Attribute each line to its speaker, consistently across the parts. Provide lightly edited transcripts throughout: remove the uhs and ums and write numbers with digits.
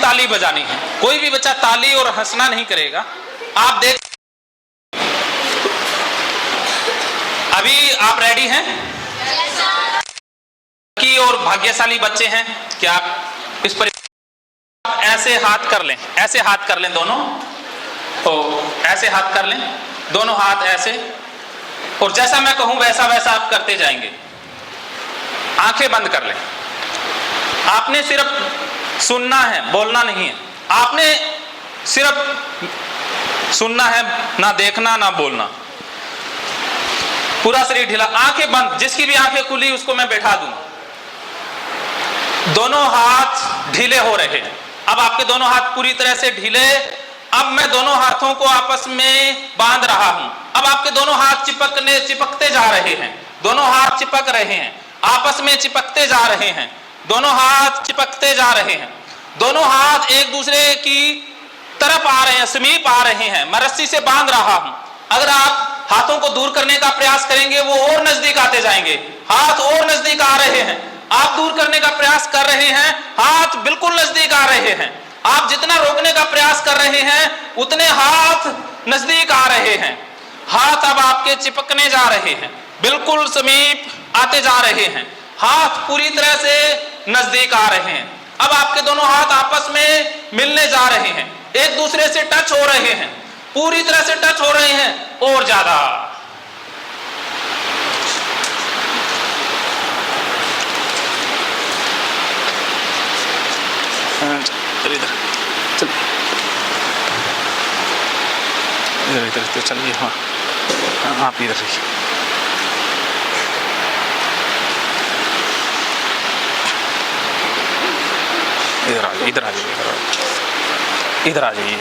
Speaker 1: ताली बजानी है। कोई भी बच्चा ताली और हंसना नहीं करेगा। आप देख, अभी आप रेडी हैं? की और भाग्यशाली बच्चे हैं क्या? आप इस पर ऐसे हाथ कर लें, ऐसे हाथ कर लें दोनों, तो ऐसे हाथ कर लें, दोनों हाथ ऐसे, और जैसा मैं कहूं वैसा वैसा आप करते जाएंगे। आंखें बंद कर लें। आपने सिर्फ सुनना है, बोलना नहीं है। आपने सिर्फ सुनना है, ना देखना ना बोलना। पूरा शरीर ढीला, आंखें बंद। जिसकी भी आंखें खुली उसको मैं बैठा दूंगा। दोनों हाथ ढीले हो रहे हैं। अब आपके दोनों हाथ पूरी तरह से ढीले। अब मैं दोनों हाथों को आपस में बांध रहा हूं। अब आपके दोनों हाथ चिपकते जा रहे हैं। दोनों हाथ चिपक रहे हैं, आपस में चिपकते जा रहे हैं। दोनों हाथ चिपकते जा रहे हैं। दोनों हाथ एक दूसरे की तरफ आ रहे हैं, समीप आ रहे हैं। मैं रस्सी से बांध रहा हूं। अगर आप हाथों को दूर करने का प्रयास करेंगे वो और नजदीक आते जाएंगे। हाथ और नजदीक आ रहे हैं। आप दूर करने का प्रयास कर रहे हैं, हाथ बिल्कुल नजदीक आ रहे हैं। आप जितना रोकने का प्रयास कर रहे हैं उतने हाथ नजदीक आ रहे हैं। हाथ अब आपके चिपकने जा रहे हैं, बिल्कुल समीप आते जा रहे हैं। हाथ पूरी तरह से नजदीक आ रहे हैं। अब आपके दोनों हाथ आपस में मिलने जा रहे हैं, एक दूसरे से टच हो रहे हैं, पूरी तरह से टच हो रहे हैं और ज्यादा। इधर चल, इधर तो चलिए। हाँ, आप इधर रहिए। इधर आ जाइए, इधर आ जाइए, इधर आ जाइए,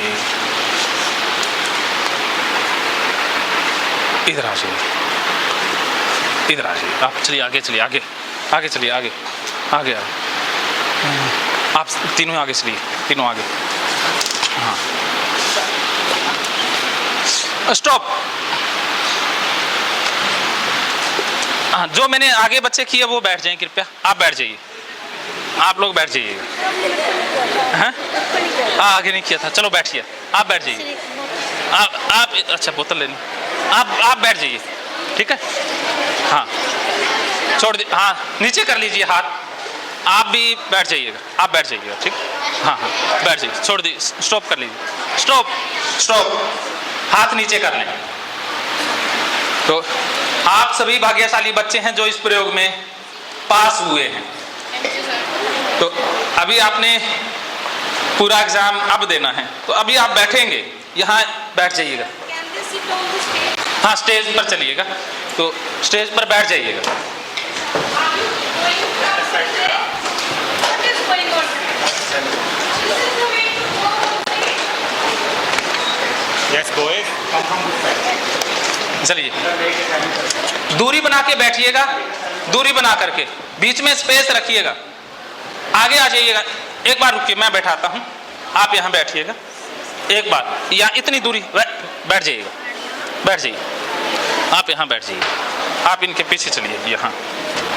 Speaker 1: इधर आ जाइए, इधर आ जाइए। आप चलिए, आगे चलिए, आगे आगे चलिए, आगे आगे आगे। आप तीनों आगे चलिए, तीनों आगे। हाँ, स्टॉप। हाँ, जो मैंने आगे बच्चे किए वो बैठ जाएं कृपया। आप बैठ जाइए, आप लोग बैठ जाइएगा। हाँ, आगे नहीं किया था। चलो बैठिए, आप बैठ जाइए। आप अच्छा, बोतल लेनी। आप बैठ जाइए, ठीक है। हाँ, छोड़ दी। हाँ, नीचे कर लीजिए हाथ। आप भी बैठ जाइएगा, आप बैठ जाइएगा, ठीक। हाँ हाँ, बैठ जाइए। छोड़ दी, स्टॉप कर लीजिए। स्टॉप स्टॉप, हाथ नीचे कर लें। तो आप सभी भाग्यशाली बच्चे हैं जो इस प्रयोग में पास हुए हैं। तो अभी आपने पूरा एग्जाम अब देना है, तो अभी आप बैठेंगे, यहाँ बैठ जाइएगा। हाँ, स्टेज पर चलिएगा, तो स्टेज पर बैठ जाइएगा।
Speaker 2: Yes, boys.
Speaker 1: चलिए, दूरी बना के बैठिएगा, दूरी बना करके बीच में स्पेस रखिएगा। आगे आ जाइएगा। एक बार रुकिए, मैं बैठाता हूँ, आप यहाँ बैठिएगा। एक बार यहाँ इतनी दूरी बैठ जाइएगा, बैठ जाइए। आप यहाँ बैठ जाइए, आप इनके पीछे चलिए यहाँ।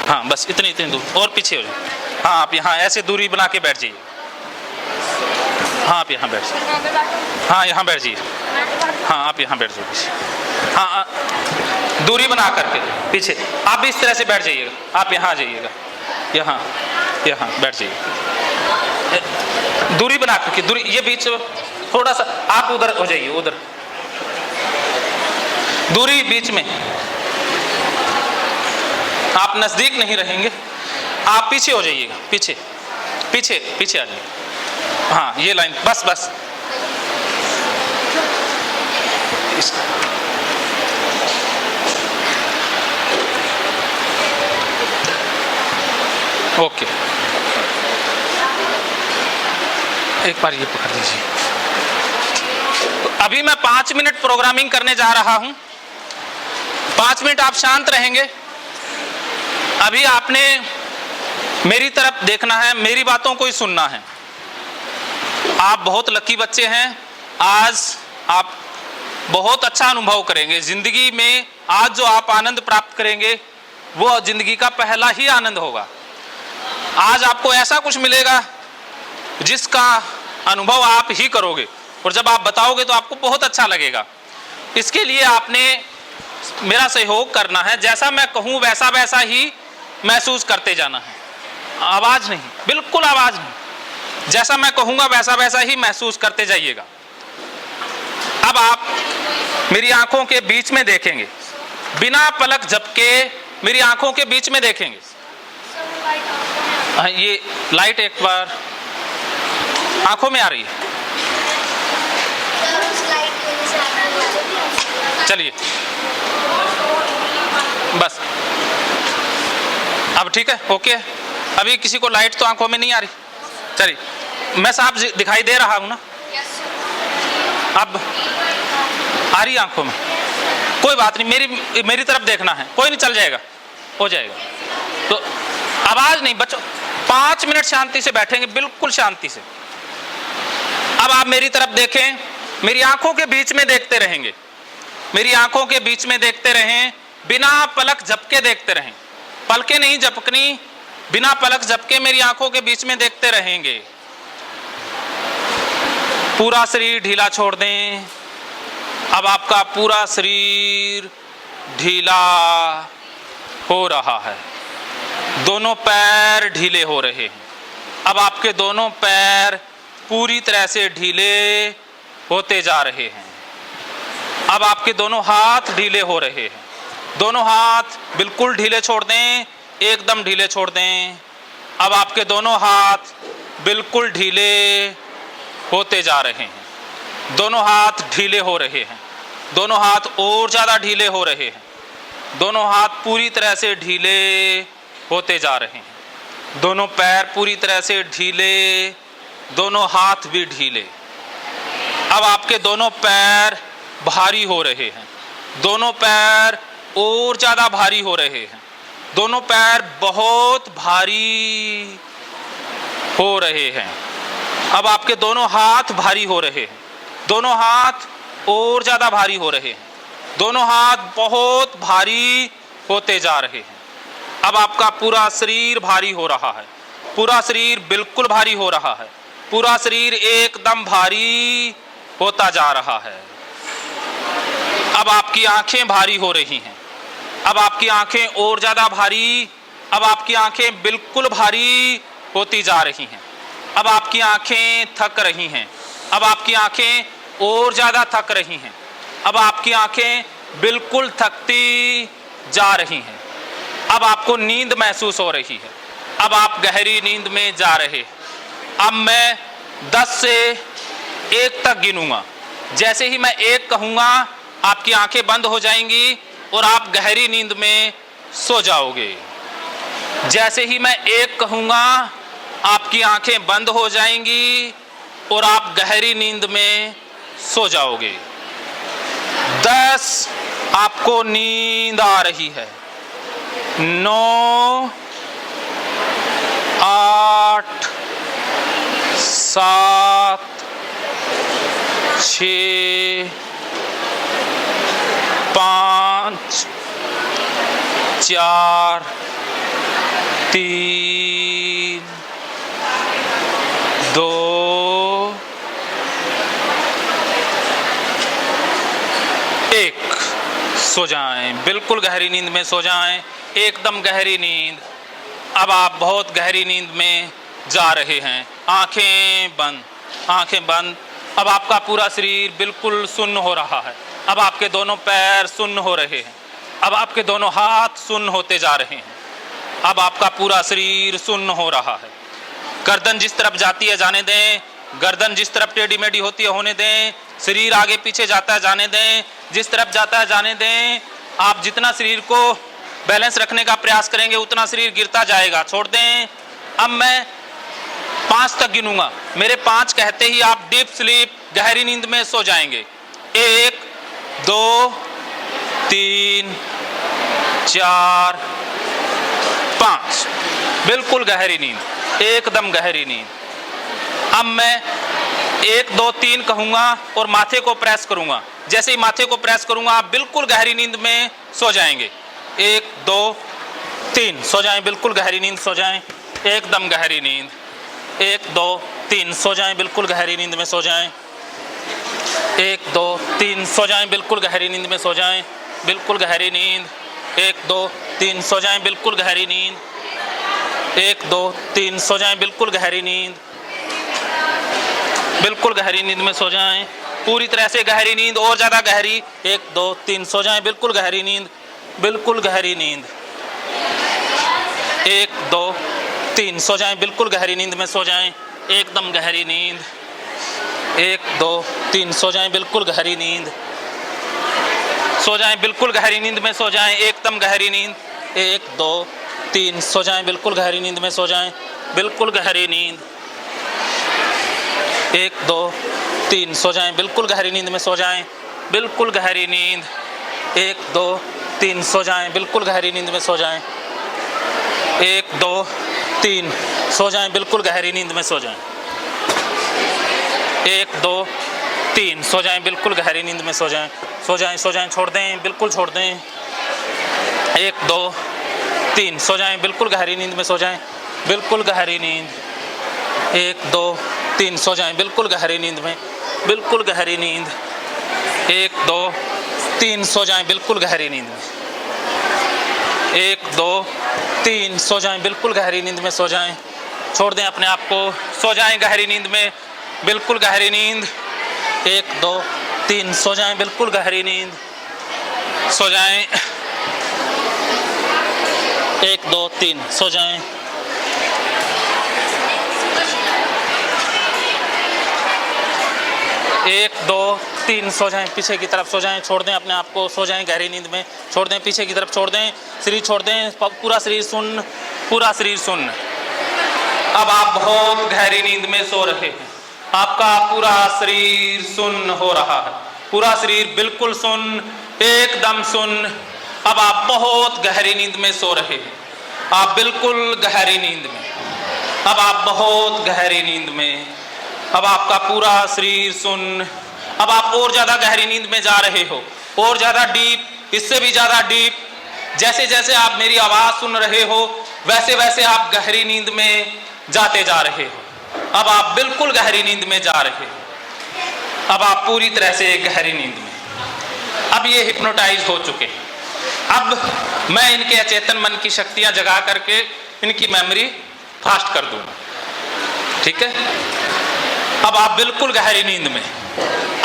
Speaker 1: हाँ, बस इतनी दूर, और पीछे हो जाइए। हाँ, आप यहाँ ऐसे दूरी बना के बैठ जाइए। हाँ, आप यहाँ बैठ जाइए। हाँ, यहाँ बैठ जाइए। हाँ, आप यहाँ बैठ जाइए। हाँ, दूरी बना करके पीछे। आप भी इस तरह से बैठ जाइएगा। आप यहाँ आ जाइएगा, यहाँ यहाँ बैठ जाइए। दूरी बना करके, दूरी ये बीच थोड़ा सा आप उधर हो जाइए, उधर दूरी बीच में। आप नजदीक नहीं रहेंगे, आप पीछे हो जाइएगा, पीछे पीछे पीछे आ जाइए। हाँ, ये लाइन बस बस। ओके, एक बार ये पकड़ लीजिए। तो अभी मैं 5 मिनट प्रोग्रामिंग करने जा रहा हूं। 5 मिनट आप शांत रहेंगे। अभी आपने मेरी तरफ देखना है, मेरी बातों को ही सुनना है। आप बहुत लकी बच्चे हैं। आज आप बहुत अच्छा अनुभव करेंगे जिंदगी में। आज जो आप आनंद प्राप्त करेंगे वो जिंदगी का पहला ही आनंद होगा। आज आपको ऐसा कुछ मिलेगा जिसका अनुभव आप ही करोगे, और जब आप बताओगे तो आपको बहुत अच्छा लगेगा। इसके लिए आपने मेरा सहयोग करना है, जैसा मैं कहूँ वैसा वैसा ही महसूस करते जाना है। आवाज़ नहीं, बिल्कुल आवाज़ नहीं, जैसा मैं कहूँगा वैसा वैसा ही महसूस करते जाइएगा। अब आप मेरी आंखों के बीच में देखेंगे, बिना पलक झपके मेरी आंखों के बीच में देखेंगे। ये लाइट एक बार आंखों में आ रही है, चलिए बस अब ठीक है, ओके। अभी किसी को लाइट तो आंखों में नहीं आ रही, चलिए मैं साफ दिखाई दे रहा हूं ना, अब आ रही आंखों में, कोई बात नहीं, मेरी तरफ देखना है, कोई नहीं, चल जाएगा, हो जाएगा। तो आवाज नहीं बच्चों, 5 मिनट शांति से बैठेंगे, बिल्कुल शांति से। अब आप मेरी तरफ देखें, मेरी आंखों के बीच में देखते रहेंगे, मेरी आंखों के बीच में देखते रहें, बिना पलक झपके देखते रहें, पलकें नहीं झपकनी, बिना पलक झपके मेरी आंखों के बीच में देखते रहेंगे। पूरा शरीर ढीला छोड़ दें। अब आपका पूरा शरीर ढीला हो रहा है, दोनों पैर ढीले हो रहे हैं। अब आपके दोनों पैर पूरी तरह से ढीले होते जा रहे हैं। अब आपके दोनों हाथ ढीले हो रहे हैं, दोनों हाथ बिल्कुल ढीले छोड़ दें, एकदम ढीले छोड़ दें। अब आपके दोनों हाथ बिल्कुल ढीले होते जा रहे हैं, दोनों हाथ ढीले हो रहे हैं, दोनों हाथ और ज़्यादा ढीले हो रहे हैं, दोनों हाथ पूरी तरह से ढीले होते जा रहे हैं, दोनों पैर पूरी तरह से ढीले, दोनों हाथ भी ढीले। अब आपके दोनों पैर भारी हो रहे हैं, दोनों पैर और ज़्यादा भारी हो रहे हैं, दोनों पैर बहुत भारी हो रहे हैं। अब आपके दोनों हाथ भारी हो रहे हैं, दोनों हाथ और ज़्यादा भारी हो रहे हैं, दोनों हाथ बहुत भारी होते जा रहे हैं। अब आपका पूरा शरीर भारी हो रहा है, पूरा शरीर बिल्कुल भारी हो रहा है, पूरा शरीर एकदम भारी होता जा रहा है। अब आपकी आंखें भारी हो रही हैं, अब आपकी आंखें और ज़्यादा भारी, अब आपकी आंखें बिल्कुल भारी होती जा रही हैं। अब आपकी आंखें थक रही हैं, अब आपकी आंखें और ज़्यादा थक रही हैं, अब आपकी आंखें बिल्कुल थकती जा रही हैं। अब आपको नींद महसूस हो रही है, अब आप गहरी नींद में जा रहे हैं। अब मैं 10 से 1 तक गिनूंगा, जैसे ही मैं 1 कहूँगा आपकी आंखें बंद हो जाएंगी और आप गहरी नींद में सो जाओगे। जैसे ही मैं 1 कहूँगा आपकी आंखें बंद हो जाएंगी और आप गहरी नींद में सो जाओगे। 10 आपको नींद आ रही है, 9, 8, 7, 6, 5, 4, 3, 2, 1 सो जाएं, बिल्कुल गहरी नींद में सो जाएं, एकदम गहरी नींद। अब आप बहुत गहरी नींद में जा रहे हैं, आंखें बंद, आंखें बंद। अब आपका पूरा शरीर बिल्कुल सुन्न हो रहा है, अब आपके दोनों पैर सुन्न हो रहे हैं, अब आपके दोनों हाथ सुन्न होते जा रहे हैं, अब आपका पूरा शरीर सुन्न हो रहा है। गर्दन जिस तरफ जाती है जाने दें, गर्दन जिस तरफ टेढ़ी मेढ़ी होती है होने दें, शरीर आगे पीछे जाता है जाने दें, जिस तरफ जाता है जाने दें। आप जितना शरीर को बैलेंस रखने का प्रयास करेंगे उतना शरीर गिरता जाएगा, छोड़ दें। अब मैं 5 तक गिनूंगा, मेरे 5 कहते ही आप डीप स्लीप गहरी नींद में सो जाएंगे। 1, 2, 3, 4, 5, बिल्कुल गहरी नींद, एकदम गहरी नींद। अब मैं 1, 2, 3 कहूँगा और माथे को प्रेस करूँगा, जैसे ही माथे को प्रेस करूँगा आप बिल्कुल गहरी नींद में सो जाएंगे। 1, 2, 3 सो जाएं, बिल्कुल गहरी नींद सो जाएं, एकदम गहरी नींद। 1, 2, 3 सो जाएं, बिल्कुल गहरी नींद में सो जाएं। 1 2 3 सो जाएं, बिल्कुल गहरी नींद में सो जाएं, बिल्कुल गहरी नींद। 1 2 3 सो जाएं, बिल्कुल गहरी नींद। 1 2 3 सो जाएं, बिल्कुल गहरी नींद, बिल्कुल गहरी नींद में सो जाएं, पूरी तरह से गहरी नींद, और ज़्यादा गहरी। 1 2 3 सो जाएं, बिल्कुल गहरी नींद, बिल्कुल गहरी नींद। 1 2 3 सो जाएं, बिल्कुल गहरी नींद में सो जाएं, एकदम गहरी नींद। 1 2 3 सो जाएं, बिल्कुल गहरी नींद, सो जाएं, बिल्कुल गहरी नींद में सो जाएं, एकदम गहरी नींद। 1 2 3 सो जाएं, बिल्कुल गहरी नींद में सो जाएं, बिल्कुल गहरी नींद। 1 2 3 सो जाएं, बिल्कुल गहरी नींद में सो जाएं, बिल्कुल गहरी नींद। 1 2 3 सो जाएं, बिल्कुल गहरी नींद में सो जाएं। 1 2 3 सो जाएं, बिल्कुल गहरी नींद में सो जाएं। 1 2 3 सो जाएं, बिल्कुल गहरी नींद में सो जाएं। सो जाएं, सो जाएं, छोड़ दें, बिल्कुल छोड़ दें। 1 2 3 सो जाएं, बिल्कुल गहरी नींद में सो जाएं, बिल्कुल गहरी नींद। 1 2 3 सो जाएं, बिल्कुल गहरी नींद में, बिल्कुल गहरी नींद। 1 2 3 सो जाएं, बिल्कुल गहरी नींद में। 1 2 3 सो जाएं, बिल्कुल गहरी नींद में सो जाएं, छोड़ दें अपने आप को, सो जाएं गहरी नींद में, बिल्कुल गहरी नींद। 1 2 3 सो जाएं, बिल्कुल गहरी नींद, सो जाएं। 1 2 3 सो जाएं। 1 2 3 सो जाएं, पीछे की तरफ सो जाएं, छोड़ दें अपने आप को, सो जाएं गहरी नींद में, छोड़ दें, पीछे की तरफ छोड़ दें, शरीर छोड़ दें, पूरा शरीर सुन्न, पूरा शरीर सुन्न। अब आप बहुत गहरी नींद में सो रहे हैं, आपका पूरा शरीर सुन्न हो रहा है, पूरा शरीर बिल्कुल सुन्न, एकदम सुन्न। अब आप बहुत गहरी नींद में सो रहे हैं, आप बिल्कुल गहरी नींद में, अब आप बहुत गहरी नींद में, अब आपका पूरा शरीर सुन्न। अब आप और ज़्यादा गहरी नींद में जा रहे हो, और ज़्यादा डीप, इससे भी ज़्यादा डीप। जैसे जैसे आप मेरी आवाज़ सुन रहे हो, वैसे वैसे आप गहरी नींद में जाते जा रहे हो। अब आप बिल्कुल गहरी नींद में जा रहे हो, अब आप पूरी तरह से गहरी नींद में। अब ये हिप्नोटाइज हो चुके हैं। अब मैं इनके अचेतन मन की शक्तियां जगा करके इनकी मेमोरी फास्ट कर दूंगा, ठीक है। अब आप बिल्कुल गहरी नींद में,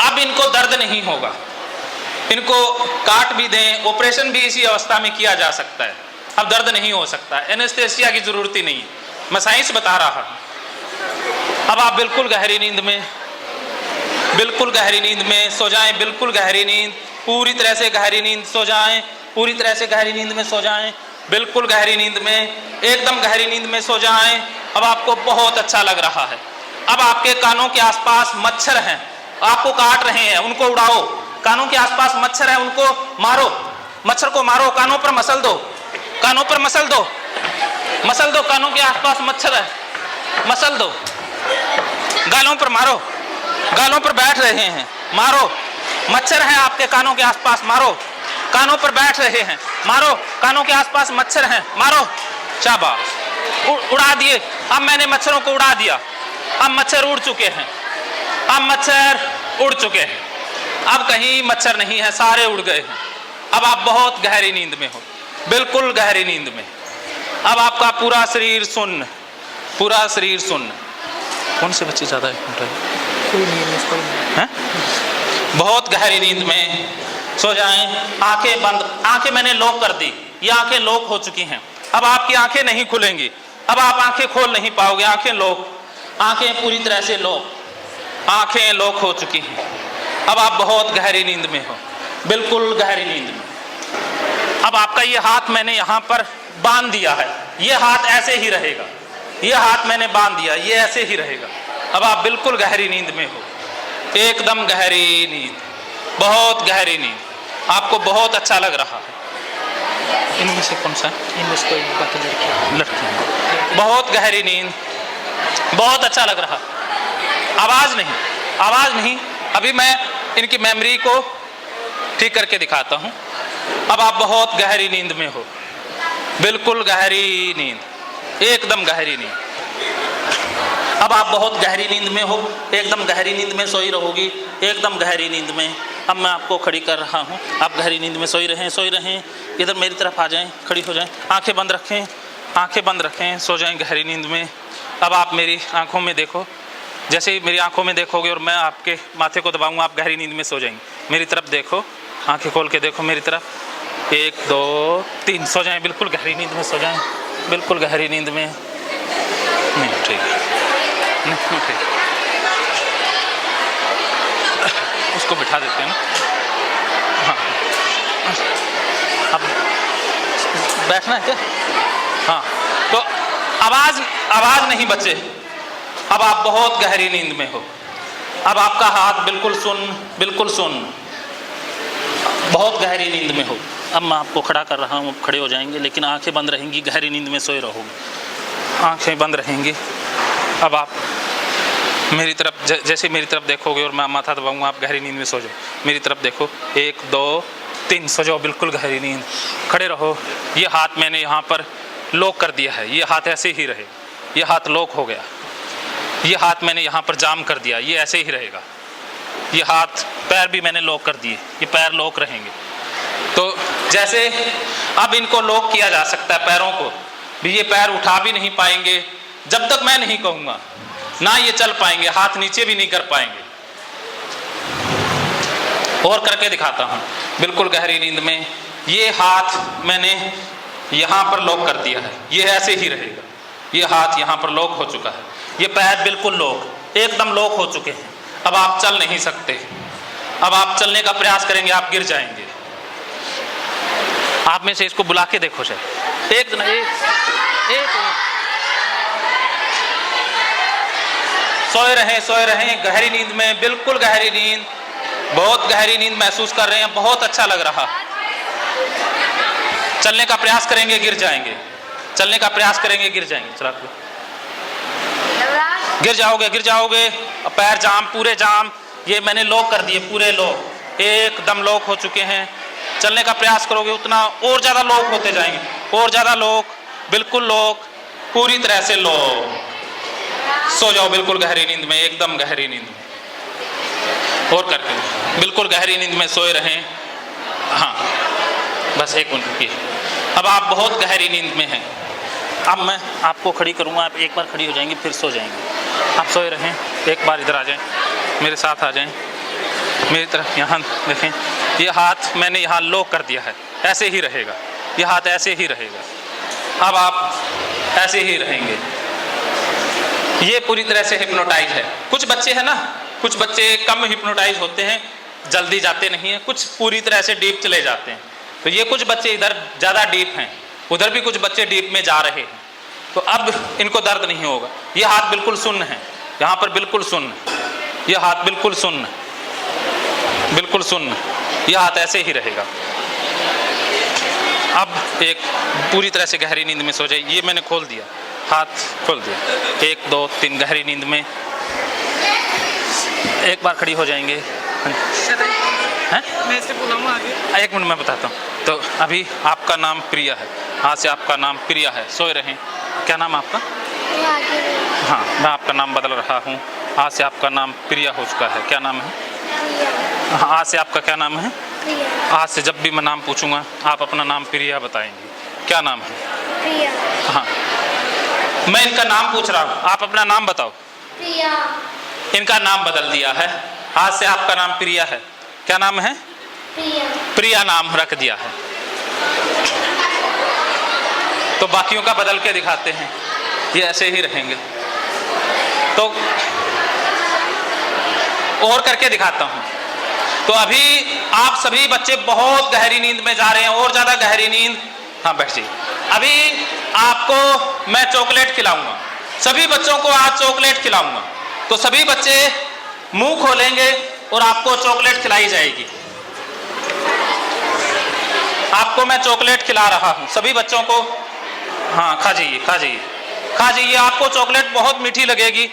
Speaker 1: अब इनको दर्द नहीं होगा, इनको काट भी दें, ऑपरेशन भी इसी अवस्था में किया जा सकता है, अब दर्द नहीं हो सकता, एनेस्थेसिया की जरूरत ही नहीं है, मैं साइंस बता रहा हूं। अब आप बिल्कुल गहरी नींद में, बिल्कुल गहरी नींद में सो जाएं, बिल्कुल गहरी नींद, पूरी तरह से गहरी नींद सो जाएं, पूरी तरह से गहरी नींद में सो जाएं, बिल्कुल गहरी नींद में, एकदम गहरी नींद में सो जाएं। अब आपको बहुत अच्छा लग रहा है। अब आपके कानों के आसपास मच्छर हैं, आपको काट रहे हैं, उनको उड़ाओ। कानों के आसपास मच्छर है, उनको मारो, मच्छर को मारो, कानों पर मसल दो, कानों पर मसल दो, मसल दो, कानों के आसपास मच्छर है, मसल दो। गालों पर मारो, गालों पर बैठ रहे हैं, मारो, मच्छर है आपके कानों के आसपास, मारो, कानों पर बैठ रहे हैं, मारो, कानों के आसपास मच्छर हैं, मारो, शाबाश, उड़ा दिए। अब मैंने मच्छरों को उड़ा दिया, अब मच्छर उड़ चुके हैं, अब मच्छर उड़ चुके हैं, अब कहीं मच्छर नहीं है, सारे उड़ गए हैं। अब आप बहुत गहरी नींद में हो, बिल्कुल गहरी नींद में। अब आपका पूरा शरीर सुन्न, पूरा शरीर सुन्न। कौन से बच्चे ज्यादा है? बहुत गहरी नींद में सो जाएं, आंखें बंद, आंखें मैंने लॉक कर दी, ये आंखें लॉक हो चुकी हैं, अब आपकी आंखें नहीं खुलेंगी, अब आप आंखें खोल नहीं पाओगे, आंखें लॉक, आंखें पूरी तरह से लॉक, आंखें लॉक हो चुकी हैं। अब आप बहुत गहरी नींद में हो, बिल्कुल गहरी नींद में। अब आपका ये हाथ मैंने यहाँ पर बांध दिया है, ये हाथ ऐसे ही रहेगा, ये हाथ मैंने बांध दिया, ये ऐसे ही रहेगा। अब आप बिल्कुल गहरी नींद में हो, एकदम गहरी नींद, बहुत गहरी नींद, आपको बहुत अच्छा लग रहा है। इनमें से कौन सा? इनमें से कोई बाकी लड़की, बहुत गहरी नींद, बहुत अच्छा लग रहा। आवाज नहीं, आवाज नहीं, अभी मैं इनकी मेमोरी को ठीक करके दिखाता हूं। अब आप बहुत गहरी नींद में हो, बिल्कुल गहरी नींद, एकदम गहरी नींद। अब आप बहुत गहरी नींद में हो, एकदम गहरी नींद में सोई रहोगी, एकदम गहरी नींद में। अब मैं आपको खड़ी कर रहा हूँ, आप गहरी नींद में सोई रहें। इधर मेरी तरफ आ जाएं, खड़ी हो जाएं, आंखें बंद रखें, सो जाएं गहरी नींद में। अब आप मेरी आंखों में देखो, जैसे ही मेरी आंखों में देखोगे और मैं आपके माथे को दबाऊंगा, आप गहरी नींद में सो जाएंगे। मेरी तरफ देखो, आंखें खोल के देखो मेरी तरफ। 1 2 3, सो जाएं, बिल्कुल गहरी नींद में सो जाएं, बिल्कुल गहरी नींद में। नहीं ठीक, नहीं ठीक, उसको बिठा देते हैं ना। हाँ, अब बैठना है क्या? हाँ, तो आवाज़ नहीं बचे। अब आप बहुत गहरी नींद में हो। अब आपका हाथ बिल्कुल सुन, बहुत गहरी नींद में हो। अब मैं आपको खड़ा कर रहा हूँ, खड़े हो जाएंगे, लेकिन आंखें बंद रहेंगी, गहरी नींद में सोए रहोगे, आंखें बंद रहेंगी। अब आप मेरी तरफ जैसे मेरी तरफ देखोगे और मैं माथा दबाऊंगा, आप गहरी नींद में सो जाओ। मेरी तरफ देखो, 1 2 3, सो जाओ, बिल्कुल गहरी नींद। खड़े रहो। ये हाथ मैंने यहाँ पर लॉक कर दिया है, ये हाथ ऐसे ही रहे, ये हाथ लॉक हो गया। ये हाथ मैंने यहाँ पर जाम कर दिया, ये ऐसे ही रहेगा। ये हाथ पैर भी मैंने लॉक कर दिए, ये पैर लॉक रहेंगे। तो जैसे अब इनको लॉक किया जा सकता है, पैरों को भी। ये पैर उठा भी नहीं पाएंगे जब तक मैं नहीं कहूँगा, ना ये चल पाएंगे, हाथ नीचे भी नहीं कर पाएंगे। और करके दिखाता हूँ, बिल्कुल गहरी नींद में। ये हाथ मैंने यहाँ पर लॉक कर दिया है, ये ऐसे ही रहेगा। ये हाथ यहाँ पर लॉक हो चुका है, ये पैर बिल्कुल लॉक, एकदम लॉक हो चुके हैं। अब आप चल नहीं सकते। अब आप चलने का प्रयास करेंगे, आप गिर जाएंगे। आप में से इसको बुला के देखो शायद। एक सोए रहें गहरी नींद में, बिल्कुल गहरी नींद, बहुत गहरी नींद महसूस कर रहे हैं, बहुत अच्छा लग रहा। चलने का प्रयास करेंगे, गिर जाएंगे। चलने का प्रयास करेंगे, गिर जाएंगे। चला गिर जाओगे। पैर जाम, पूरे जाम। ये मैंने लॉक कर दिए, पूरे लॉक, एकदम लॉक हो चुके हैं। चलने का प्रयास करोगे उतना और ज़्यादा लॉक होते जाएंगे, और ज़्यादा लॉक, बिल्कुल लॉक, पूरी तरह से लॉक। सो जाओ बिल्कुल गहरी नींद में, एकदम गहरी नींद में। और करके बिल्कुल गहरी नींद में सोए रहें। हाँ, बस 1 मिनट रुकिए। अब आप बहुत गहरी नींद में हैं। अब मैं आपको खड़ी करूँगा, आप एक बार खड़ी हो जाएंगे, फिर सो जाएंगे। आप सोए रहें, एक बार इधर आ जाएं, मेरे साथ आ जाएं, मेरी तरफ यहाँ देखें। ये हाथ मैंने यहाँ लॉक कर दिया है, ऐसे ही रहेगा। ये हाथ ऐसे ही रहेगा। अब आप ऐसे ही रहेंगे। ये पूरी तरह से हिप्नोटाइज है। कुछ बच्चे हैं ना, कुछ बच्चे कम हिप्नोटाइज होते हैं, जल्दी जाते नहीं हैं, कुछ पूरी तरह से डीप चले जाते हैं। तो ये कुछ बच्चे इधर ज़्यादा डीप हैं, उधर भी कुछ बच्चे डीप में जा रहे हैं। तो अब इनको दर्द नहीं होगा। ये हाथ बिल्कुल सुन्न है, यहाँ पर बिल्कुल सुन्न, ये हाथ बिल्कुल सुन्न, बिल्कुल सुन्न। यह हाथ ऐसे ही रहेगा। अब एक पूरी तरह से गहरी नींद में सो जाइए। ये मैंने खोल दिया, हाथ खोल दिया। 1 2 3, गहरी नींद में। एक बार खड़ी हो जाएंगे। हैं? मैं इसे बुलाऊंगा आगे। 1 मिनट मैं बताता हूँ। तो अभी आपका नाम प्रिया है, हाँ से आपका नाम प्रिया है। सोए रहें। क्या नाम आपका? हाँ, मैं आपका नाम बदल रहा हूँ। आज से आपका नाम प्रिया हो चुका है। क्या नाम है? हाँ, आज से आपका क्या नाम है? आज से जब भी मैं नाम पूछूंगा आप अपना नाम प्रिया बताएंगे। क्या नाम है? प्रिया। हाँ, मैं इनका नाम पूछ रहा हूँ, आप अपना नाम बताओ। प्रिया। इनका नाम बदल दिया है, आज से आपका नाम प्रिया है। क्या नाम है? प्रिया। प्रिया नाम रख दिया है। तो बाकियों का बदल के दिखाते हैं, ये ऐसे ही रहेंगे। तो और करके दिखाता हूँ। तो अभी आप सभी बच्चे बहुत गहरी नींद में जा रहे हैं, और ज़्यादा गहरी नींद। हाँ, बैठ जाइए। अभी आपको मैं चॉकलेट खिलाऊंगा, सभी बच्चों को आज चॉकलेट खिलाऊंगा। तो सभी बच्चे मुंह खोलेंगे और आपको चॉकलेट खिलाई जाएगी। आपको मैं चॉकलेट खिला रहा हूँ सभी बच्चों को। हाँ, खा जाइए, खा जाइए, खा जाइए। आपको चॉकलेट बहुत मीठी लगेगी,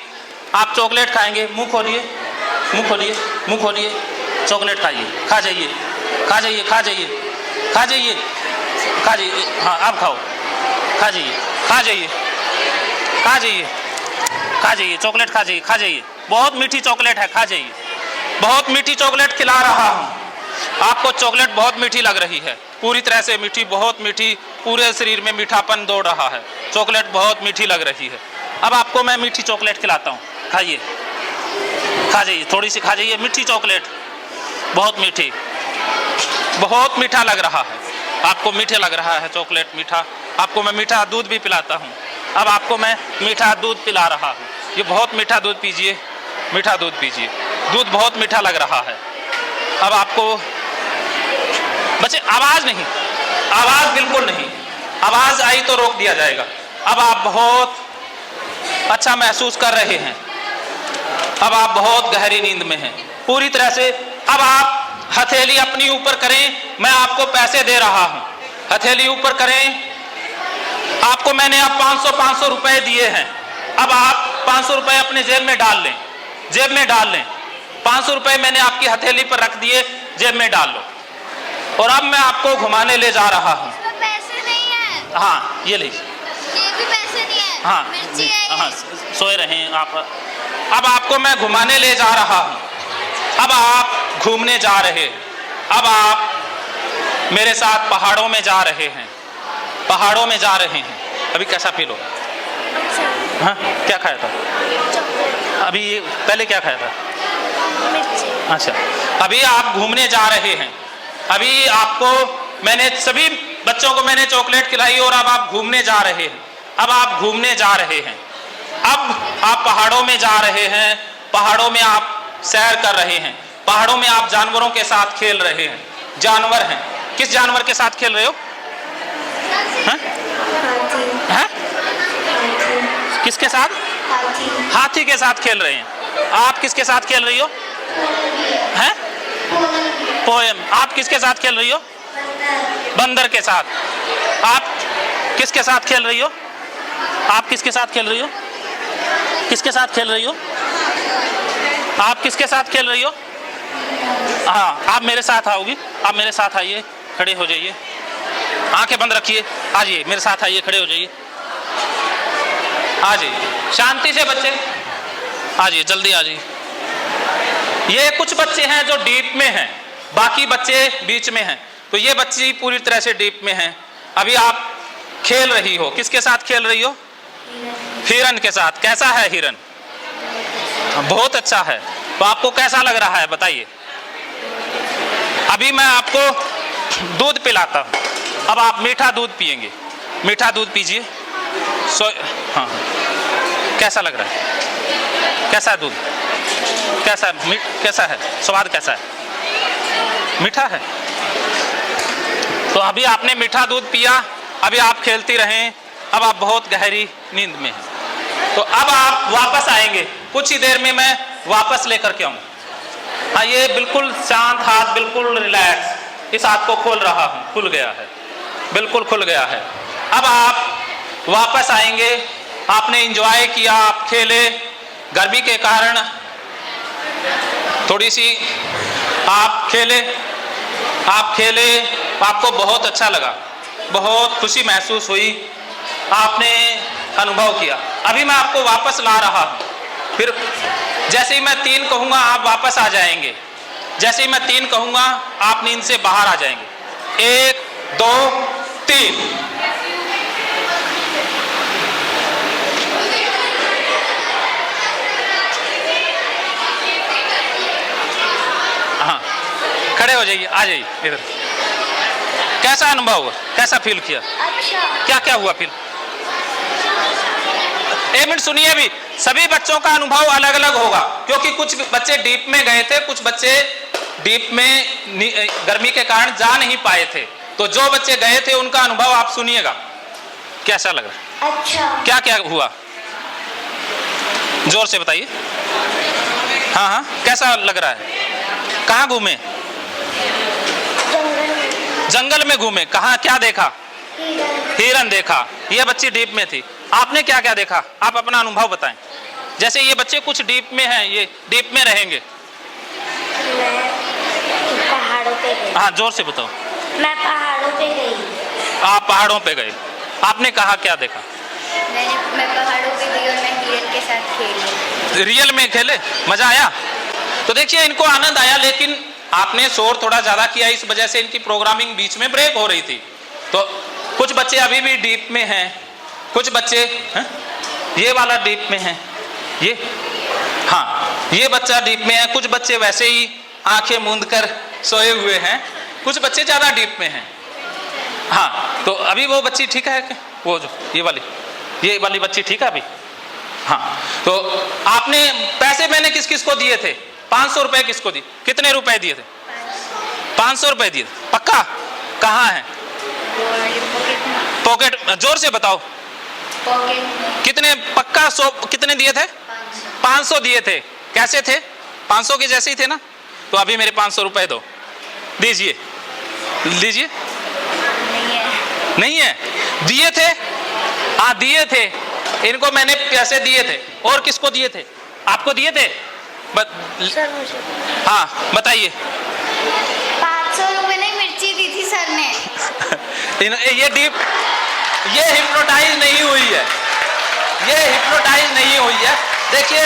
Speaker 1: आप चॉकलेट खाएंगे। मुंह खोलिए, मुंह खोलिए, मुंह खोलिए, चॉकलेट खाइए, खा जाइए, खा जाइए, खा जाइए, खा जाइए, खा जाइए। हाँ, आप खाओ, खा जाइए, खा जाइए, खा जाइए, खा जाइए, चॉकलेट खा जाइए, खा जाइए। बहुत मीठी चॉकलेट है, खा जाइए। बहुत मीठी चॉकलेट खिला रहा हूँ आपको। चॉकलेट बहुत मीठी लग रही है, पूरी तरह से मीठी, बहुत मीठी, पूरे शरीर में मीठापन दौड़ रहा है। चॉकलेट बहुत मीठी लग रही है। अब आपको मैं मीठी चॉकलेट खिलाता हूँ, खाइए, खा जाइए, थोड़ी सी खा जाइए। मीठी चॉकलेट, बहुत मीठी, बहुत मीठा लग रहा है आपको। मीठे लग रहा है चॉकलेट, मीठा। आपको मैं मीठा दूध भी पिलाता हूँ। अब आपको मैं मीठा दूध पिला रहा हूँ। ये बहुत मीठा दूध पीजिए, मीठा दूध पीजिए। दूध बहुत मीठा लग रहा है। अब आपको बच्चे आवाज नहीं, आवाज बिल्कुल नहीं। आवाज आई तो रोक दिया जाएगा। अब आप बहुत अच्छा महसूस कर रहे हैं। अब आप बहुत गहरी नींद में हैं, पूरी तरह से। अब आप हथेली अपनी ऊपर करें, मैं आपको पैसे दे रहा हूं। हथेली ऊपर करें। आपको मैंने अब 500 रुपए दिए हैं। अब आप 500 रुपए अपने जेब में डाल लें, जेब में डाल लें। 500 रुपए मैंने आपकी हथेली पर रख दिए, जेब में डाल लो। और अब मैं आपको घुमाने ले जा रहा हूँ।
Speaker 3: पैसे नहीं है।
Speaker 1: हाँ, ये लीजिए।
Speaker 3: ये भी पैसे नहीं है।
Speaker 1: हाँ,
Speaker 3: मिर्ची है।
Speaker 1: हाँ, सोए रहे हैं आप। अब आपको मैं घुमाने ले जा रहा हूँ। अब आप घूमने जा रहे हैं। अब आप मेरे साथ पहाड़ों में जा रहे हैं, पहाड़ों में जा रहे हैं। अभी कैसा फील हो? हाँ, क्या खाया था अभी? पहले क्या खाया था?
Speaker 3: मिर्ची।
Speaker 1: अच्छा, अभी आप घूमने जा रहे हैं। अभी आपको मैंने, सभी बच्चों को मैंने चॉकलेट खिलाई और अब आप घूमने जा रहे हैं। अब आप घूमने जा रहे हैं। अब आप पहाड़ों में जा रहे हैं। पहाड़ों में आप सैर कर रहे हैं। पहाड़ों में आप जानवरों के साथ खेल रहे हैं। जानवर हैं। किस जानवर के साथ खेल रहे हो? हैं? हैं? किसके साथ? हाथी के साथ खेल रहे हैं। आप किसके साथ खेल रही हो? हैं? पोएम। आप किसके साथ खेल रही हो? बंदर के साथ। आप किसके साथ खेल रही हो? आप किसके साथ खेल रही हो? किसके साथ खेल रही हो? आप किसके साथ खेल रही हो? हाँ, आप मेरे साथ आओगी। आप मेरे साथ आइए, खड़े हो जाइए, आंखें बंद रखिए। आ जाइए, मेरे साथ आइए, खड़े हो जाइए। आ जाइए, शांति से बच्चे, आ जाइए, जल्दी आ जाइए। ये कुछ बच्चे हैं जो डीप में हैं, बाकी बच्चे बीच में हैं। तो ये बच्ची पूरी तरह से डीप में हैं। अभी आप खेल रही हो, किसके साथ खेल रही हो? हिरन के साथ। कैसा है हिरन? बहुत अच्छा है। तो आपको कैसा लग रहा है बताइए? अभी मैं आपको दूध पिलाता हूँ। अब आप मीठा दूध पिएंगे। मीठा दूध पीजिए। हाँ, कैसा लग रहा है? कैसा है दूध? कैसा है? कैसा है स्वाद? कैसा है? मीठा है। तो अभी आपने मीठा दूध पिया। अभी आप खेलती रहें। अब आप बहुत गहरी नींद में हैं। तो अब आप वापस आएंगे, कुछ ही देर में मैं वापस लेकर के आऊँ। हाँ, ये बिल्कुल शांत हाथ, बिल्कुल रिलैक्स। इस हाथ को खोल रहा हूँ, खुल गया है, बिल्कुल खुल गया है। अब आप वापस आएंगे। आपने एंजॉय किया, आप खेले। गर्मी के कारण थोड़ी सी आप खेले, आपको बहुत अच्छा लगा, बहुत खुशी महसूस हुई, आपने अनुभव किया। अभी मैं आपको वापस ला रहा हूँ। फिर जैसे ही मैं 3 कहूँगा आप वापस आ जाएंगे। जैसे ही मैं 3 कहूँगा आप नींद से बाहर आ जाएंगे। 1 2 3। हाँ, खड़े हो जाइए, आ जाइए इधर। कैसा अनुभव हुआ? कैसा फील किया?
Speaker 3: अच्छा।
Speaker 1: क्या क्या हुआ फील? 1 मिनट सुनिए। भी सभी बच्चों का अनुभव अलग अलग होगा, क्योंकि कुछ बच्चे डीप में गए थे, कुछ बच्चे डीप में गर्मी के कारण जा नहीं पाए थे। तो जो बच्चे गए थे उनका अनुभव आप सुनिएगा। कैसा लग रहा है?
Speaker 3: अच्छा।
Speaker 1: क्या क्या हुआ? जोर से बताइए। हाँ हाँ, कैसा लग रहा है? कहाँ घूमे? जंगल में घूमे। कहाँ, क्या देखा? हिरन देखा। ये बच्ची डीप में थी। आपने क्या क्या देखा? आप अपना अनुभव बताएं। जैसे ये बच्चे कुछ डीप में हैं, ये डीप में रहेंगे।
Speaker 3: मैं पहाड़ों पे गई।
Speaker 1: हाँ, जोर से बताओ।
Speaker 3: मैं पहाड़ों पे गई।
Speaker 1: आप पहाड़ों पे गए। आपने कहा क्या देखा?
Speaker 3: मैं पहाड़ों पे गई और मैं हिरन के साथ खेली।
Speaker 1: रियल में खेले, मजा आया? तो देखिए इनको आनंद आया, लेकिन आपने शोर थोड़ा ज्यादा किया, इस वजह से इनकी प्रोग्रामिंग बीच में ब्रेक हो रही थी। तो कुछ बच्चे अभी भी डीप में हैं, कुछ बच्चे ये वाला डीप में है, ये हाँ ये बच्चा डीप में है, कुछ बच्चे वैसे ही आंखें मूंद कर सोए हुए हैं, कुछ बच्चे ज्यादा डीप में हैं। हाँ तो अभी वो बच्ची ठीक है क्या? वो जो ये वाली बच्ची ठीक है अभी? हाँ तो आपने पैसे मैंने किस किस को दिए थे? 500 रुपए किसको दिए? कितने रुपए दिए थे? 500 रुपए दिए थे, पक्का? कहाँ है पॉकेट? जोर से बताओ।
Speaker 3: पॉकेट
Speaker 1: कितने? पक्का 100? कितने दिए थे? 500 दिए थे। कैसे थे? 500 के जैसे ही थे ना? तो अभी मेरे 500 रुपए दो, दीजिए लीजिए। नहीं है? दिए थे? हाँ दिए थे, इनको मैंने पैसे दिए थे। और किसको दिए थे? आपको दिए थे?
Speaker 3: सर मुझे
Speaker 1: हाँ बताइए।
Speaker 3: 500 रुपए नहीं, मिर्ची दी थी सर ने।
Speaker 1: ये हिप्नोटाइज नहीं हुई है, ये हिप्नोटाइज नहीं हुई है। देखिए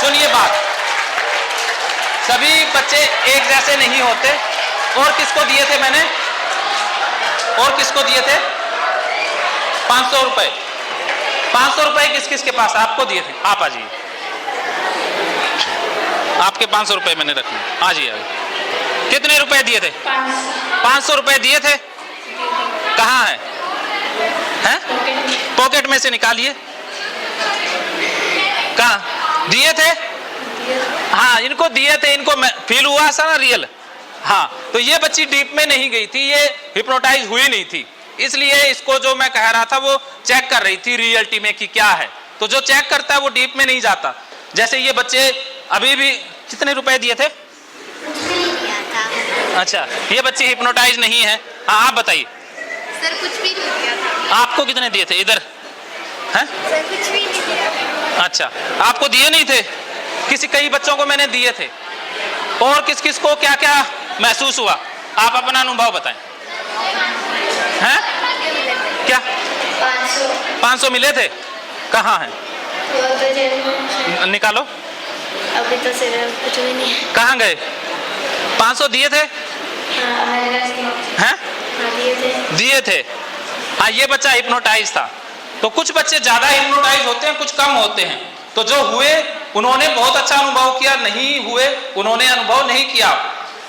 Speaker 1: सुनिए बात, सभी बच्चे एक जैसे नहीं होते। और किसको दिए थे मैंने? और किसको दिए थे? 500 रुपए। 500 रुपए किस किस के पास? आपको दिए थे। आप आ जाइए, आपके 500 रुपए मैंने रख लिए, आ जाइए आगे। कितने रुपए दिए थे? 500 रुपए दिए थे। कहाँ है? हैं? पॉकेट में से निकालिए। कहाँ दिए थे? हाँ इनको दिए थे, इनको फील हुआ सा ना रियल। हाँ तो ये बच्ची डीप में नहीं गई थी, ये हिप्नोटाइज हुई नहीं थी, इसलिए इसको जो मैं कह रहा था वो चेक कर रही थी रियलिटी में कि क्या है। तो जो चेक करता है वो डीप में नहीं जाता। जैसे ये बच्चे अभी भी कितने रुपए दिए थे? अच्छा ये बच्ची हिप्नोटाइज नहीं है। हाँ आप बताइए।
Speaker 3: सर कुछ भी नहीं दिया था।
Speaker 1: आपको कितने दिए थे? इधर हैं?
Speaker 3: सर कुछ भी नहीं दिया।
Speaker 1: अच्छा आपको दिए नहीं थे? कई बच्चों को मैंने दिए थे। और किस किस को क्या क्या महसूस हुआ? आप अपना अनुभव बताएं। हैं? क्या 500 मिले थे? कहाँ हैं? निकालो।
Speaker 3: अभी तो सर कुछ भी नहीं है।
Speaker 1: कहाँ गए? 500 दिए थे? हैं? दिए थे। हाँ ये बच्चा हिप्नोटाइज था। तो कुछ बच्चे ज्यादा हिप्नोटाइज होते हैं, कुछ कम होते हैं। तो जो हुए उन्होंने बहुत अच्छा अनुभव किया, नहीं हुए उन्होंने अनुभव नहीं किया।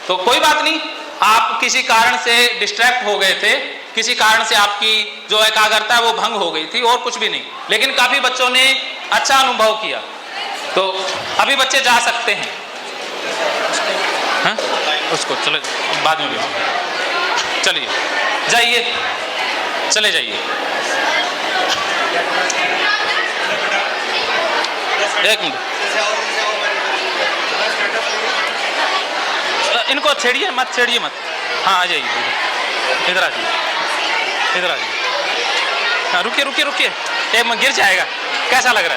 Speaker 1: तो कोई बात नहीं, आप किसी कारण से डिस्ट्रैक्ट हो गए थे, किसी कारण से आपकी जो एकाग्रता है वो भंग हो गई थी, और कुछ भी नहीं। लेकिन काफी बच्चों ने अच्छा अनुभव किया। तो अभी बच्चे जा सकते हैं। हाँ? उसको चले बाद में चलिए, जाइए, चले जाइए। एक मिनट, इनको छेड़िए मत, छेड़िए मत। हाँ आ जाइए, इधर आ जाइए, इधर आ जाइए। हाँ रुकिए रुकिए रुकिए, एक में गिर जाएगा। कैसा लग रहा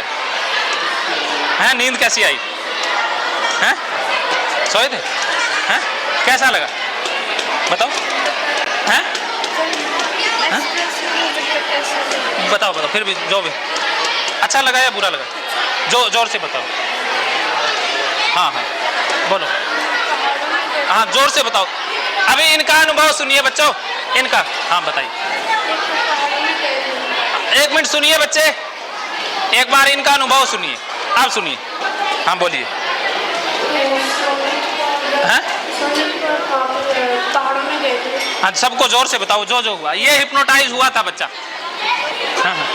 Speaker 1: है? नींद कैसी आई? हैं? सोए थे? हैं? कैसा लगा बताओ? हैं? बताओ बताओ, फिर भी जो भी अच्छा लगा या बुरा लगा, जो जोर से बताओ। हाँ हाँ बोलो, हाँ जोर से बताओ। अभी इनका अनुभव सुनिए बच्चों, इनका। हाँ बताइए। एक मिनट सुनिए बच्चे, एक बार इनका अनुभव सुनिए। आप सुनिए, हाँ बोलिए। हैं? हाँ सबको जोर से बताओ जो जो हुआ। ये हिप्नोटाइज हुआ था बच्चा। हाँ हाँ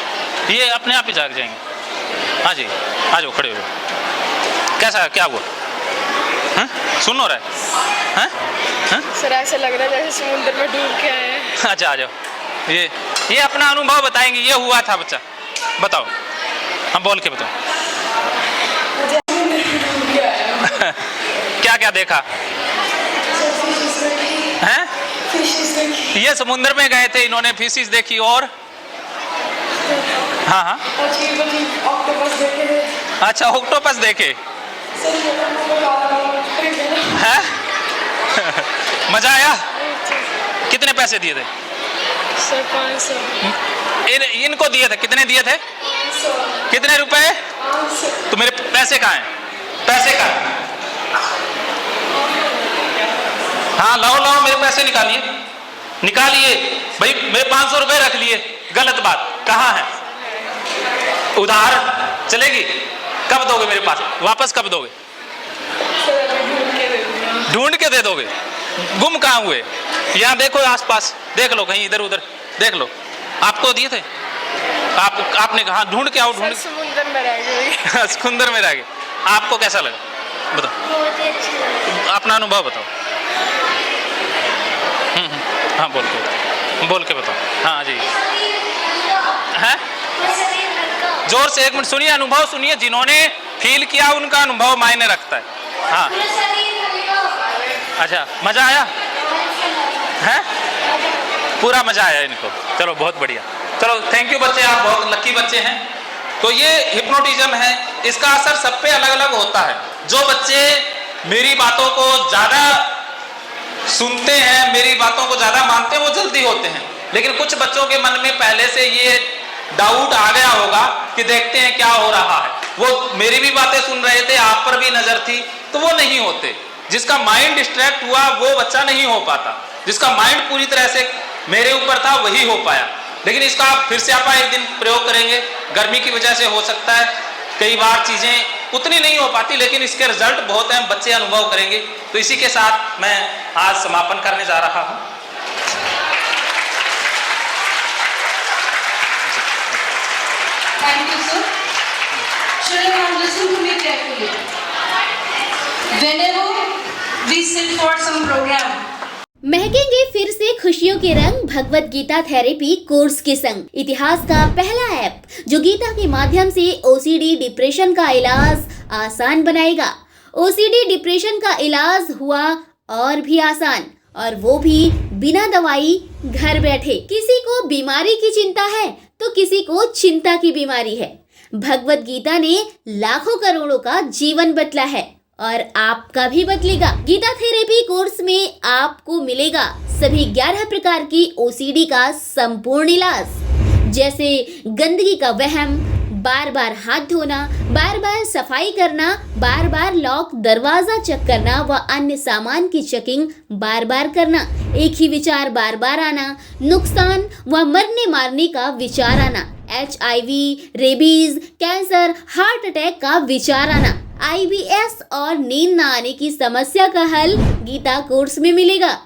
Speaker 1: ये अपने आप ही जाग जाएंगे। हाँ जी आ जाओ, खड़े हो जाओ। कैसा क्या हुआ? हाँ सुन हो रहा है? हाँ हाँ
Speaker 4: सर ऐसा लग रहा है जैसे समुद्र में डूब के आए हैं।
Speaker 1: अच्छा आ जाओ। ये अपना अनुभव बताएंगे। ये हुआ था बच्चा, बताओ। हम बोल के बताओ। क्या क्या देखा? हैं? ये समुद्र में गए थे, इन्होंने फिशिस देखी। और हाँ हाँ
Speaker 4: ऑक्टोपस देखे थे।
Speaker 1: अच्छा ऑक्टोपस देखे हैं? मजा आया? कितने पैसे दिए थे?
Speaker 4: सर 500।
Speaker 1: इनको दिए थे? कितने दिए थे? कितने रुपए? तो मेरे पैसे कहाँ हैं? पैसे कहाँ हैं? हाँ लाओ लाओ, मेरे पैसे निकालिए, निकालिए भाई। मेरे 500 रुपए रख लिए, गलत बात। कहाँ है? उधार चलेगी? कब दोगे मेरे पास? वापस कब दोगे? ढूंढ के दे दोगे? गुम कहाँ हुए? यहाँ देखो, आसपास देख लो, कहीं इधर उधर देख लो। आपको दिए थे? आपने कहा ढूंढ के आओ, ढूंढ।
Speaker 4: समुद्र में रह गए।
Speaker 1: समुद्र में रह गए। आपको कैसा लगा? बताओ,
Speaker 3: बहुत ही अच्छा लगा।
Speaker 1: अपना अनुभव बताओ। हाँ बोल के बताओ। हाँ जी, है जोर से 1 मिनट सुनिए, अनुभव सुनिए। जिन्होंने फील किया उनका अनुभव मायने रखता है। हाँ अच्छा, मजा आया है? पूरा मजा आया इनको? चलो बहुत बढ़िया। चलो थैंक यू बच्चे, आप बहुत लकी बच्चे हैं। तो ये हिप्नोटिज्म है, इसका असर सब पे अलग अलग होता है। जो बच्चे मेरी बातों को ज्यादा सुनते हैं, मेरी बातों को ज्यादा मानते हैं, वो जल्दी होते हैं। लेकिन कुछ बच्चों के मन में पहले से ये डाउट आ गया होगा कि देखते हैं क्या हो रहा है। वो मेरी भी बातें सुन रहे थे, आप पर भी नजर थी, तो वो नहीं होते। जिसका माइंड डिस्ट्रैक्ट हुआ वो बच्चा नहीं हो पाता। जिसका माइंड पूरी तरह से मेरे ऊपर था वही हो पाया। लेकिन इसका फिर से आप एक दिन प्रयोग करेंगे। गर्मी की वजह से हो सकता है कई बार चीजें उतनी नहीं हो पाती, लेकिन इसके रिजल्ट बहुत हैं, बच्चे अनुभव करेंगे। तो इसी के साथ मैं आज समापन करने जा रहा हूं।
Speaker 5: Thank you, sir. Children, now listen to me carefully. Whenever we sit for some program,
Speaker 6: महकेंगे फिर से खुशियों के रंग भगवत गीता थेरेपी कोर्स के संग। इतिहास का पहला ऐप जो गीता के माध्यम से ओसीडी डिप्रेशन का इलाज आसान बनाएगा। ओसीडी डिप्रेशन का इलाज हुआ और भी आसान, और वो भी बिना दवाई, घर बैठे। किसी को बीमारी की चिंता है तो किसी को चिंता की बीमारी है। भगवत गीता ने लाखों करोड़ों का जीवन बदला है और आपका भी बदलेगा। गीता थेरेपी कोर्स में आपको मिलेगा सभी 11 प्रकार की ओसीडी का संपूर्ण इलाज, जैसे गंदगी का वहम, बार बार हाथ धोना, बार बार सफाई करना, बार बार लॉक दरवाजा चेक करना व अन्य सामान की चेकिंग बार बार करना, एक ही विचार बार बार आना, नुकसान व मरने मारने का विचार आना, HIV, rabies, cancer, heart attack का विचार आना, IBS और नींद न आने की समस्या का हल गीता कोर्स में मिलेगा।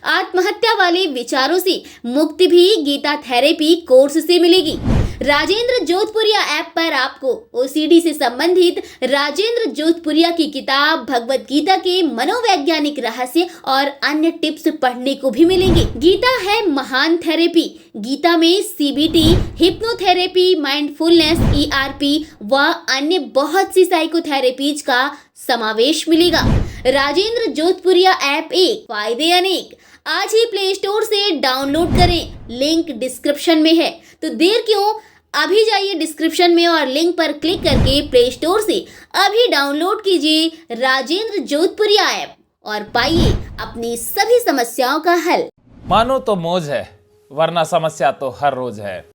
Speaker 6: आत्महत्या वाले विचारों से मुक्ति भी गीता थेरेपी कोर्स से मिलेगी। राजेंद्र जोधपुरिया ऐप पर आपको ओसीडी से संबंधित राजेंद्र जोधपुरिया की किताब भगवत गीता के मनोवैज्ञानिक रहस्य और अन्य टिप्स पढ़ने को भी मिलेंगे। गीता है महान थेरेपी। गीता में CBT, हिप्नोथेरेपी, माइंडफुलनेस, ERP व अन्य बहुत सी साइकोथेरेपीज का समावेश मिलेगा। राजेंद्र जोधपुरिया ऐप एक, फायदे अनेक। आज ही प्ले स्टोर से डाउनलोड करें, लिंक डिस्क्रिप्शन में है। तो देर क्यों, अभी जाइए डिस्क्रिप्शन में और लिंक पर क्लिक करके प्ले स्टोर से अभी डाउनलोड कीजिए राजेंद्र जोधपुरिया ऐप और पाइए अपनी सभी समस्याओं का हल।
Speaker 7: मानो तो मौज है, वरना समस्या तो हर रोज है।